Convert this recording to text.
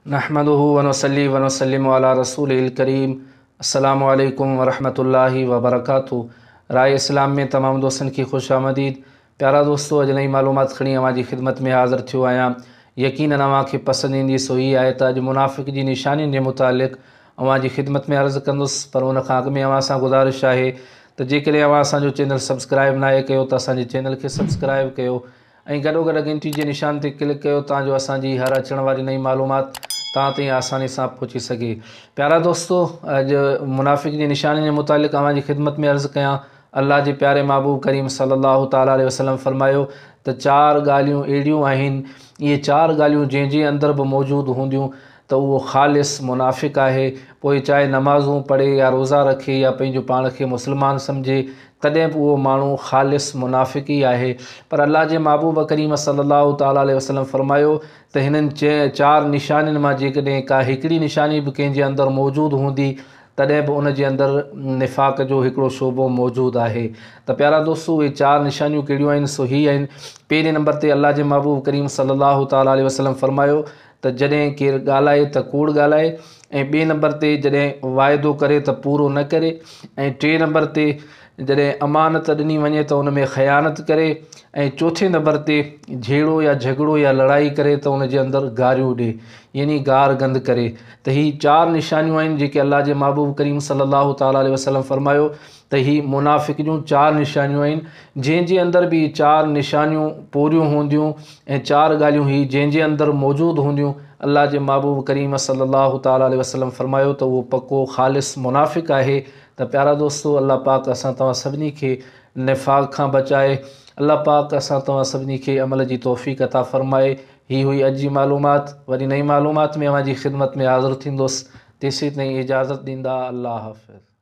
नहमदुहु व नसल्ली व नसल्लिमु अला रसूलिल करीम। अस्सलामु अलैकुम व रहमतुल्लाहि व बरकातुहू। राय इस्लाम में तमाम दोस्तन की खुश आमदीद। प्यारा दोस्तों, अॼु नई मालूमात खणी अवांजी ख़िदमत में हाज़िर थियो आहियां। यकीनन अवांखे पसंदि ईंदी सो ही आहे त अॼु मुनाफ़िक़ जी निशानियुनि जे मुतालिक़ अवांजी ख़िदमत में अर्ज़ु कंदुसि। पर उन खां अॻु में अवां सां गुज़ारिश आहे त जेकॾहिं अवां असांजो चैनल सब्सक्राइब नाहे कयो त असांजे चैनल खे सब्सक्राइब कयो ऐं गॾोगॾु घंटी जे निशान ते क्लिक कयो ताजो असांजी हर अचण वारी नई मालूमात तव्हां ताईं आसानी सां पहुची सघे। प्यारा दोस्तों, अॼु मुनाफ़िक़ जी निशानियुनि जे मुतालिक़ अवांजी ख़िदमत में अर्ज़ु कयां। अल्लाह जे प्यारे महबूब करीम सल्लल्लाहु ताला अलैहि वसल्लम फरमायो त चार ॻाल्हियूं अहिड़ियूं आहिनि, इहे चार ॻाल्हियूं जंहिंजे अंदरि बि मौजूदु हूंदियूं त उहो ख़ालिस मुनाफ़िक़ आहे। पोइ चाहे नमाज़ूं पढ़े या रोज़ा रखे या पंहिंजो पाण खे मुस्लमान सम्झे, तॾहिं बि उहो माण्हू ख़ालिस मुनाफ़िक़ ई आहे। पर अल्लाह जे महबूब करीम सल्लल्लाहु ताला अलैहि वसल्लम फरमायो त हिननि चार निशानियुनि मां जेकॾहिं का हिकिड़ी निशानी बि कंहिंजे अंदरि मौजूदु हूंदी तॾहिं बि उन जे अंदरि निफ़ाक़ जो हिकिड़ो शोबो मौजूदु आहे। त प्यारा दोस्तों, उहे चार निशानियूं कहिड़ियूं आहिनि सो ही आहिनि। पहिरें नंबर ते अल्लाह जे महबूब करीम सल्लल्लाहु ताला अलैहि वसल्लम फरमायो त जॾहिं केरु ॻाल्हाए त कूड़ ॻाल्हाए, ऐं ॿिए नंबर ते जॾहिं वाइदो करे त पूरो न करे, ऐं टे नंबर ते जॾहिं अमानत ॾिनी वञे त उन में ख़यानत करे, ऐं चौथे नंबर ते झेड़ो या झगड़ो या लड़ाई करे त उन जे अंदरि गारियूं ॾिए, यानी गार गंद करे। त ही चार निशानियूं आहिनि जेके अल्लाह जे महबूब करीम सल्लल्लाहु ताला अलैहि वसल्लम फरमायो त ही मुनाफ़िक़ जूं चार निशानियूं आहिनि। जंहिंजे अंदरि बि चार निशानियूं पूरियूं हूंदियूं ऐं चार ॻाल्हियूं ही जंहिंजे अंदरि मौजूदु हूंदियूं, अल्लाह जे महबूब करीम सल्लल्लाहु ताला अलैहि वसल्लम फरमायो त उहो पको ख़ालिस मुनाफ़िक़ आहे। त प्यारा दोस्तों, अल्लाह पाक असां तव्हां सभिनी खे निफ़ाक़ खां बचाए। अल्लाह पाक असां तव्हां सभिनी खे अमल जी तौफ़ीक़ अता फ़रमाए। ही हुई अॼु जी मालूमात। वरी नई मालूमात में अवांजी ख़िदमत में हाज़िर थींदुसि। तेसीं ताईं इजाज़त ॾींदा। अल्लाह हाफ़िज़।